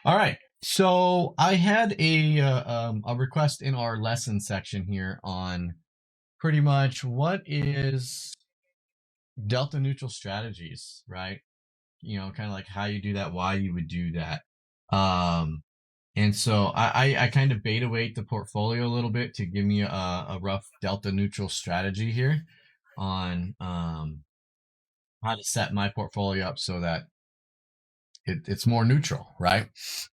All right. So I had a request in our lesson section here on pretty much what is delta neutral strategies, right? Kind of like how you do that, why you would do that. Um, and so I kind of beta weight the portfolio a little bit to give me a rough delta neutral strategy here on how to set my portfolio up so that it's more neutral, right?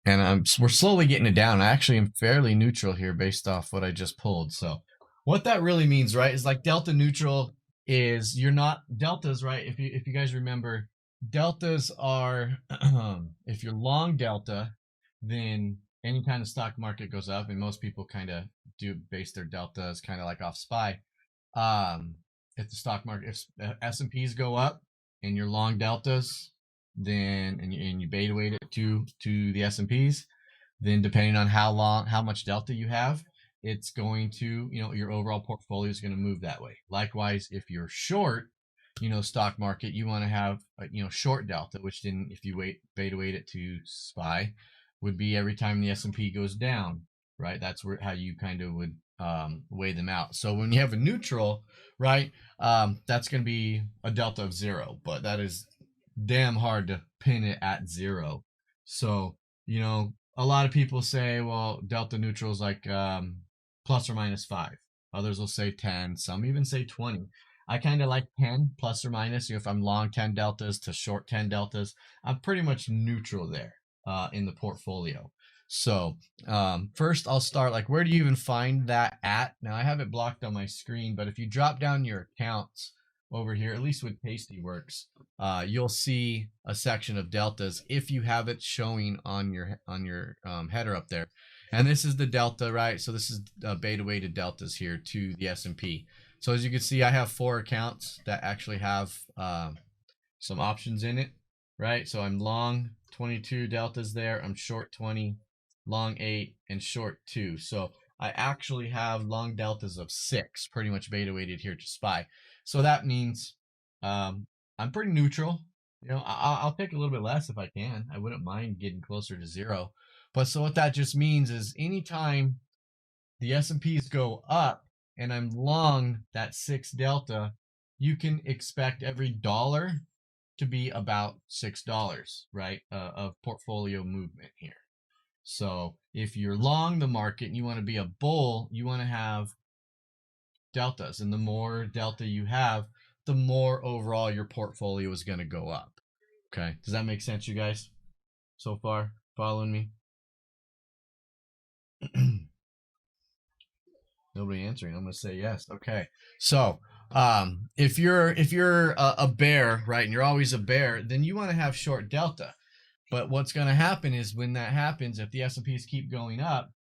And we're slowly getting it down. I actually am fairly neutral here based off what I just pulled. So what that really means, right, is like delta neutral is you're not deltas, right? If you guys remember, deltas are if you're long delta, then any kind of stock market goes up, and most people kind of do base their deltas kind of like off SPY. Um, if the stock market, if S&Ps go up and you're long deltas, then and you beta weight it to the S&Ps, then depending on how much delta you have, it's going to, your overall portfolio is going to move that way. Likewise, if you're short, stock market, you want to have short delta, which then if you beta weight it to SPY, would be every time the S&P goes down, right? That's how you kind of would weigh them out. So when you have a neutral, right, that's going to be a delta of 0, but that is damn hard to pin it at 0. So, a lot of people say, well, delta neutral is like plus or minus 5. Others will say 10. Some even say 20. I kind of like 10 plus or minus. If I'm long 10 deltas to short 10 deltas, I'm pretty much neutral there in the portfolio. So first I'll start like, where do you even find that at? Now I have it blocked on my screen, but if you drop down your accounts over here, at least with Tastyworks, you'll see a section of deltas if you have it showing on your header up there. And this is the delta, right? So this is beta weighted deltas here to the S&P. So as you can see, I have 4 accounts that actually have some options in it, right? So I'm long 22 deltas there. I'm short 20, long 8, and short 2. So I actually have long deltas of 6, pretty much beta weighted here to SPY. So that means I'm pretty neutral. I'll take a little bit less if I can. I wouldn't mind getting closer to 0. But so what that just means is anytime the S&Ps go up and I'm long that 6 delta, you can expect every dollar to be about $6, right, of portfolio movement here. So if you're long the market and you want to be a bull, you want to have deltas. And the more delta you have, the more overall your portfolio is going to go up. Okay. Does that make sense, you guys? So far, following me? Nobody answering. I'm going to say yes. Okay. So, if you're a bear, right, and you're always a bear, then you want to have short delta. But what's going to happen is when that happens, if the S&Ps keep going up,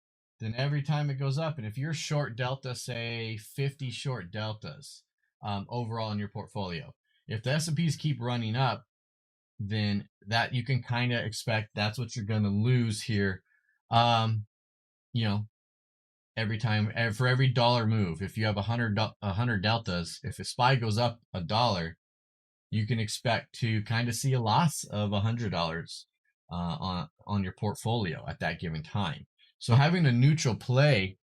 then every time it goes up, and if you're short delta, say 50 short deltas overall in your portfolio, if the S&Ps keep running up, then that you can kind of expect that's what you're going to lose here. Um, you know, every time for every dollar move, if you have 100 deltas, if a SPY goes up $1, you can expect to kind of see a loss of $100 on your portfolio at that given time. So having a neutral play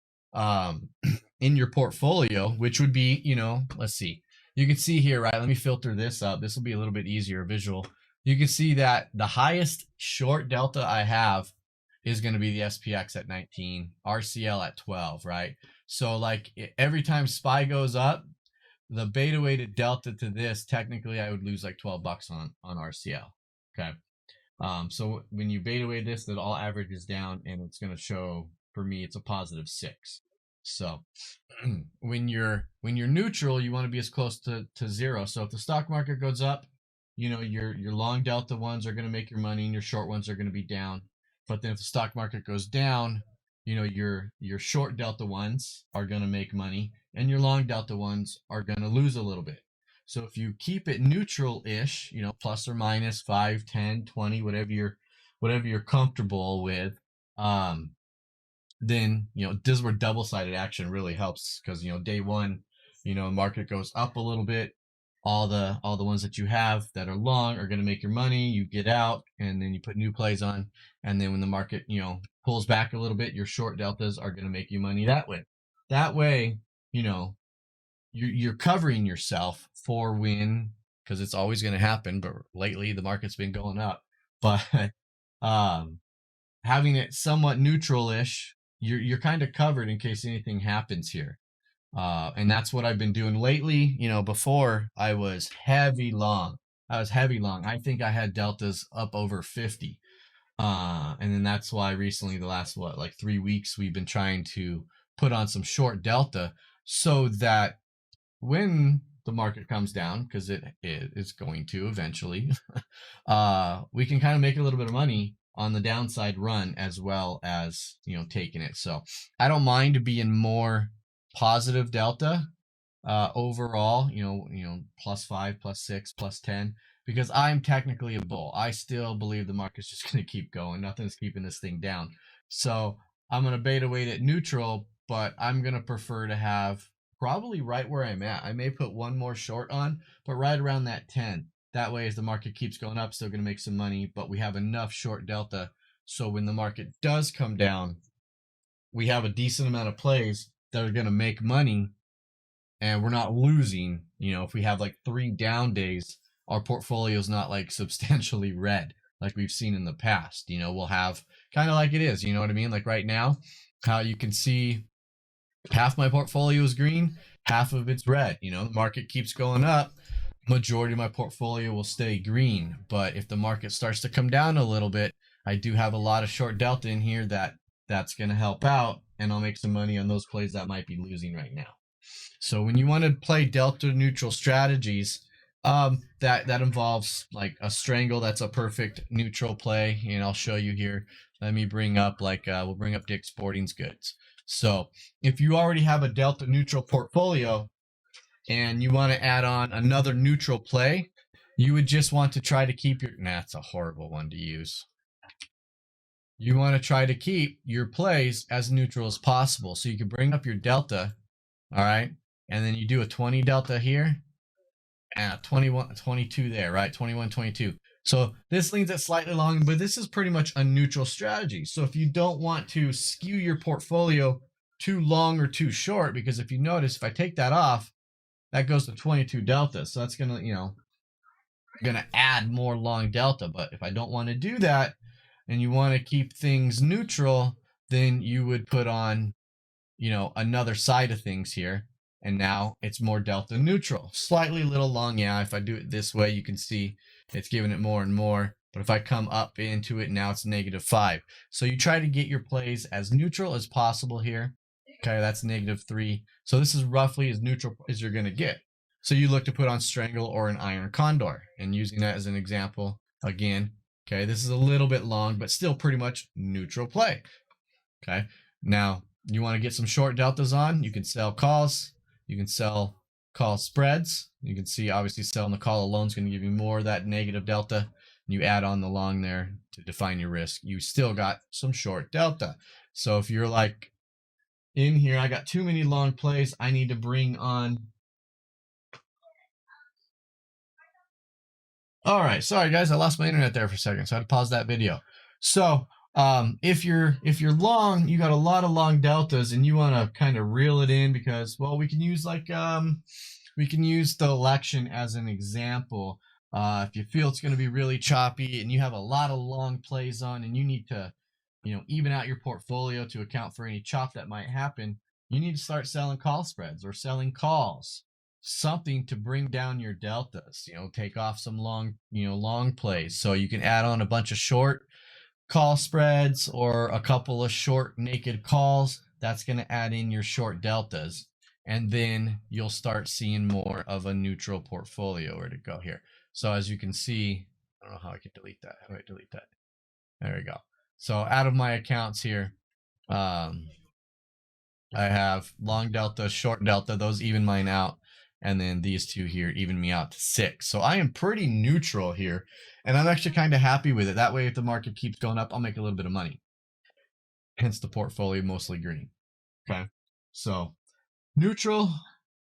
in your portfolio, which would be, let's see, you can see here, right? Let me filter this up. This will be a little bit easier visual. You can see that the highest short delta I have is going to be the SPX at 19, RCL at 12, right? So like every time SPY goes up, the beta weighted delta to this, technically I would lose like $12 on RCL. Okay. So when you beta weight this, that all averages down and it's going to show, for me, it's a positive 6. So when you're neutral, you want to be as close to 0. So if the stock market goes up, your long delta ones are going to make your money and your short ones are going to be down. But then if the stock market goes down, your short delta ones are going to make money and your long delta ones are going to lose a little bit. So if you keep it neutral-ish, plus or minus 5, 10, 20, whatever you're comfortable with, then this is where double-sided action really helps, because day one, market goes up a little bit, all the ones that you have that are long are going to make your money. You get out, and then you put new plays on, and then when the market pulls back a little bit, your short deltas are going to make you money that way. That way, you're covering yourself for when, because it's always going to happen. But lately, the market's been going up. But having it somewhat neutral-ish, you're kind of covered in case anything happens here. And that's what I've been doing lately. Before I was heavy long. I think I had deltas up over 50. And then that's why recently, the last, like 3 weeks, we've been trying to put on some short delta so that when the market comes down, because it is going to eventually, we can kind of make a little bit of money on the downside run as well as, taking it. So I don't mind being more positive delta overall, +5, +6, +10, because I'm technically a bull. I still believe the market's just going to keep going. Nothing's keeping this thing down. So I'm going to beta weight it neutral, but I'm going to prefer to have probably right where I'm at. I may put one more short on, but right around that 10. That way, as the market keeps going up, still going to make some money, but we have enough short delta. So when the market does come down, we have a decent amount of plays that are going to make money, and we're not losing. If we have like 3 down days, our portfolio is not like substantially red like we've seen in the past. We'll have kind of like it is, you know what I mean? Like right now, how you can see half my portfolio is green, half of it's red. The market keeps going up, majority of my portfolio will stay green. But if the market starts to come down a little bit, I do have a lot of short delta in here that's going to help out, and I'll make some money on those plays that might be losing right now. So when you want to play delta neutral strategies, that involves like a strangle. That's a perfect neutral play, and I'll show you here. Let me bring up we'll bring up Dick's Sporting Goods. So if you already have a delta neutral portfolio and you want to add on another neutral play, you would just want to try to keep your, that's a horrible one to use. You want to try to keep your plays as neutral as possible. So you can bring up your delta, all right? And then you do a 20 delta here and a 21, 22 there, right? 21, 22. So this leans it slightly long, but this is pretty much a neutral strategy. So if you don't want to skew your portfolio too long or too short, because if you notice, if I take that off, that goes to 22 delta. So that's going to, going to add more long delta. But if I don't want to do that and you want to keep things neutral, then you would put on, another side of things here. And now it's more delta neutral, slightly a little long. Yeah, if I do it this way, you can see it's giving it more and more. But if I come up into it, now it's -5. So you try to get your plays as neutral as possible here. Okay, that's -3. So this is roughly as neutral as you're going to get. So you look to put on Strangle or an Iron Condor. And using that as an example, again, okay, this is a little bit long, but still pretty much neutral play. Okay, now you want to get some short deltas on, you can sell calls. You can sell call spreads. You can see obviously selling the call alone is going to give you more of that negative delta. You add on the long there to define your risk. You still got some short delta. So if you're like in here, I got too many long plays, I need to bring on. All right, sorry guys, I lost my internet there for a second, so I had to pause that video. So if you're long, you got a lot of long deltas and you want to kind of reel it in, because, well, we can use we can use the election as an example. If you feel it's going to be really choppy and you have a lot of long plays on and you need to even out your portfolio to account for any chop that might happen, you need to start selling call spreads or selling calls, something to bring down your deltas. Take off some long long plays so you can add on a bunch of short call spreads or a couple of short naked calls. That's going to add in your short deltas, and then you'll start seeing more of a neutral portfolio. Where to go here? So as you can see, I don't know how I can delete that. How do I delete that? There we go. So out of my accounts here, I have long delta, short delta, those even mine out. And then these two here even me out to 6. So I am pretty neutral here. And I'm actually kind of happy with it. That way, if the market keeps going up, I'll make a little bit of money. Hence the portfolio mostly green. Okay. So neutral.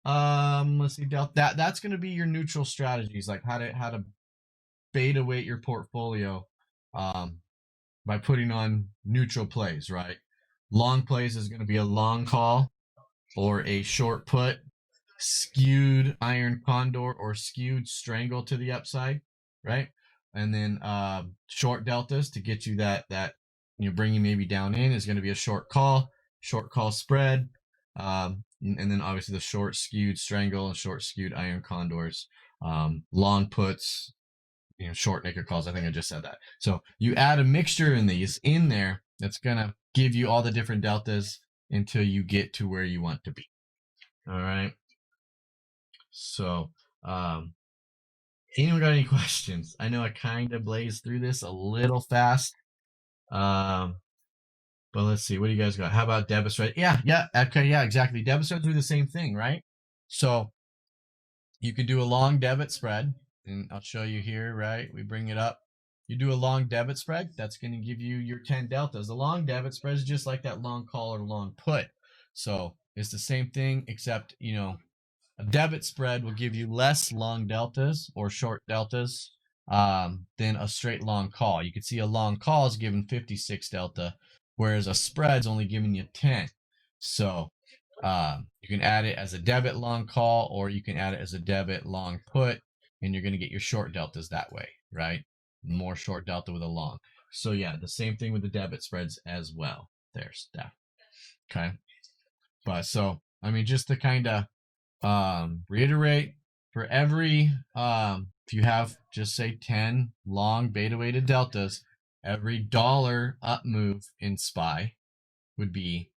Let's see, Delta. That's going to be your neutral strategies, like how to beta weight your portfolio, um, by putting on neutral plays, right? Long plays is going to be a long call or a short put, skewed iron condor or skewed strangle to the upside, right? And then short deltas to get you that bring you maybe down in is going to be a short call spread, and then obviously the short skewed strangle and short skewed iron condors, long puts, short naked calls. I think I just said that. So you add a mixture in these in there that's gonna give you all the different deltas until you get to where you want to be. All right. So, anyone got any questions? I know I kind of blazed through this a little fast. But let's see. What do you guys got? How about debit spread? Yeah. Okay. Yeah, exactly. Debit spreads do the same thing, right? So you could do a long debit spread, and I'll show you here, right? We bring it up. You do a long debit spread, that's going to give you your 10 deltas. The long debit spread is just like that long call or long put. So it's the same thing, except, a debit spread will give you less long deltas or short deltas than a straight long call. You can see a long call is given 56 delta, whereas a spread's only giving you 10. So you can add it as a debit long call, or you can add it as a debit long put, and you're going to get your short deltas that way, right? More short delta with a long. So yeah, the same thing with the debit spreads as well. There's that. Okay. But so, I mean, just to kind of reiterate, for every if you have, just say, 10 long beta weighted deltas, every dollar up move in SPY would be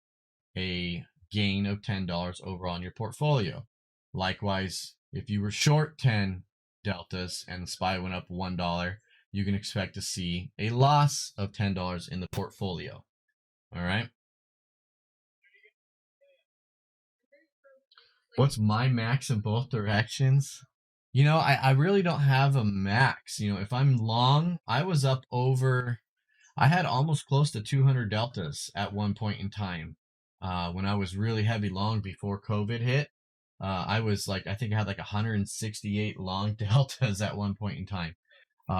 a gain of $10 overall in your portfolio. Likewise, if you were short 10 deltas and SPY went up $1, you can expect to see a loss of $10 in the portfolio. All right. What's my max in both directions? I really don't have a max. If I'm long, I was up over, I had almost close to 200 deltas at one point in time. When I was really heavy long before COVID hit, I was like, I think I had like 168 long deltas at one point in time,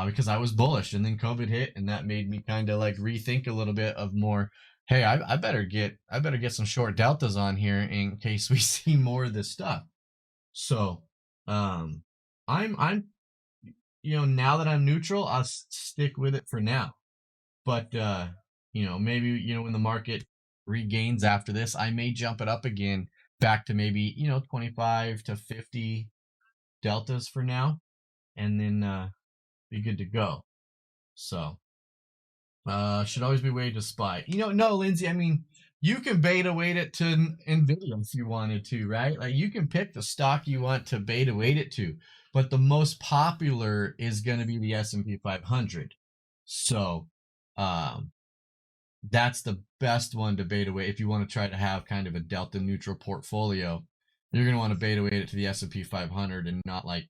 because I was bullish, and then COVID hit, and that made me kind of like rethink a little bit of more. Hey, I better get some short deltas on here in case we see more of this stuff. So, I'm now that I'm neutral, I'll stick with it for now. But maybe when the market regains after this, I may jump it up again back to maybe 25 to 50 deltas for now, and then be good to go. So should always be weighted to SPY. No, Lindsay, I mean, you can beta weight it to Nvidia if you wanted to, right? Like, you can pick the stock you want to beta weight it to, but the most popular is going to be the S&P 500. So that's the best one to beta weight if you want to try to have kind of a delta neutral portfolio. You're going to want to beta weight it to the S&P 500 and not like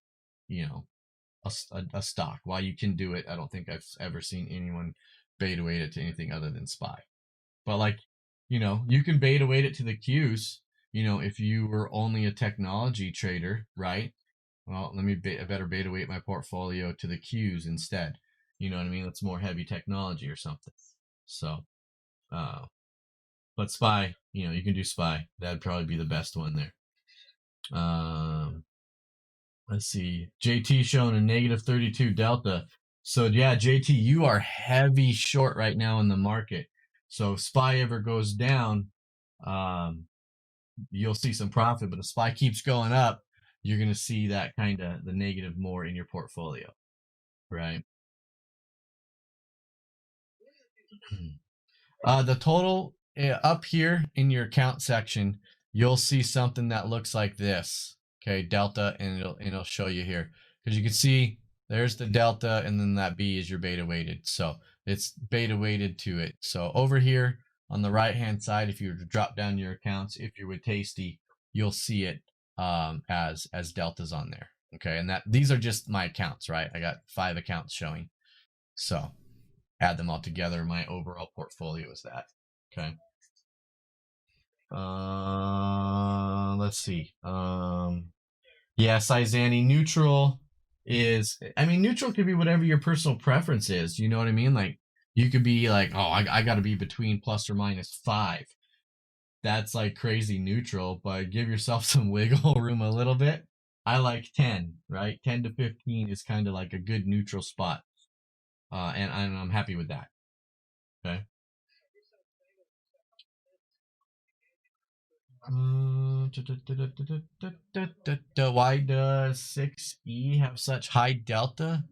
a stock. While you can do it, I don't think I've ever seen anyone beta weight it to anything other than SPY. But like, you can beta weight it to the Qs, if you were only a technology trader, right? Well, let me better beta weight my portfolio to the Qs instead. You know what I mean? That's more heavy technology or something. So, but SPY, you can do SPY. That'd probably be the best one there. Let's see. JT showing a negative 32 delta. So yeah, JT, you are heavy short right now in the market. So if SPY ever goes down, you'll see some profit. But if SPY keeps going up, you're going to see that kind of the negative more in your portfolio, right? The total up here in your account section, you'll see something that looks like this. Okay, delta, and it'll show you here, because you can see there's the delta, and then that B is your beta weighted. So it's beta weighted to it. So over here on the right hand side, if you were to drop down your accounts, if you're with Tasty, you'll see it as deltas on there. Okay, and these are just my accounts, right? I got 5 accounts showing. So add them all together, my overall portfolio is that. Okay. let's see. Yeah, Saizani neutral is, I mean, neutral could be whatever your personal preference is. You know what I mean? Like, you could be like, oh, I got to be between plus or minus 5. That's like crazy neutral, but give yourself some wiggle room a little bit. I like 10, right? 10 to 15 is kind of like a good neutral spot. And I'm happy with that. Okay. Why does 6E have such high delta?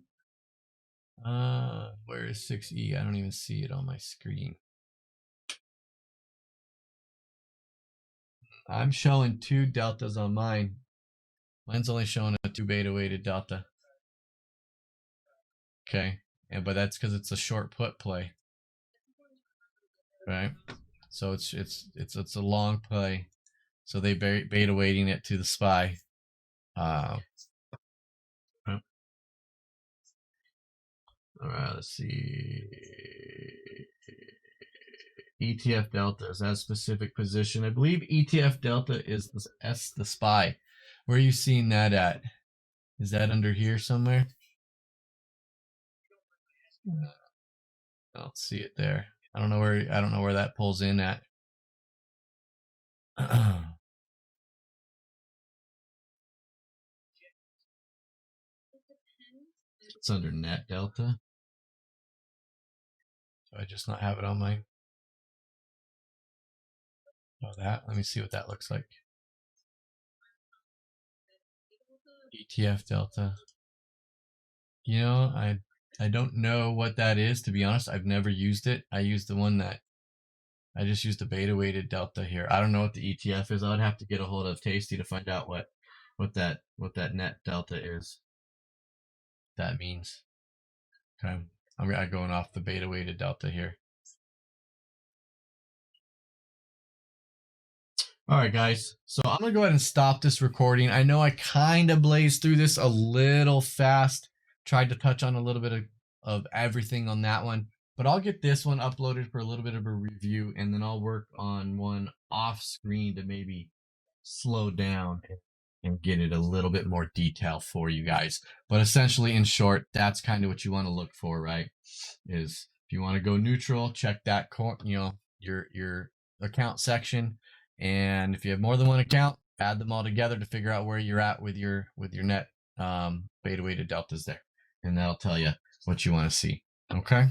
Where is 6E? I don't even see it on my screen. I'm showing 2 deltas on mine. Mine's only showing a 2 beta weighted delta. Okay. Yeah, but that's because it's a short put play. Right? So it's a long play. So they beta weighting it to the SPY. All right, let's see. ETF delta is that specific position. I believe ETF delta is the SPY. Where are you seeing that at? Is that under here somewhere? I don't see it there. I don't know where that pulls in at. It's under net delta. Do I just not have it on my? Oh, that. Let me see what that looks like. ETF delta. You know, I don't know what that is, to be honest. I've never used it. I used the one that I just used the beta weighted delta here. I don't know what the ETF is. I would have to get a hold of Tasty to find out what that net delta is. That means. Okay. I'm going off the beta weighted delta here. All right, guys. So I'm going to go ahead and stop this recording. I know I kind of blazed through this a little fast. Tried to touch on a little bit of everything on that one. But I'll get this one uploaded for a little bit of a review, and then I'll work on one off screen to maybe slow down and get it a little bit more detail for you guys. But essentially, in short, that's kind of what you want to look for, right? Is if you want to go neutral, check that, your account section. And if you have more than one account, add them all together to figure out where you're at with your net beta weighted deltas there. And that'll tell you what you want to see. Okay.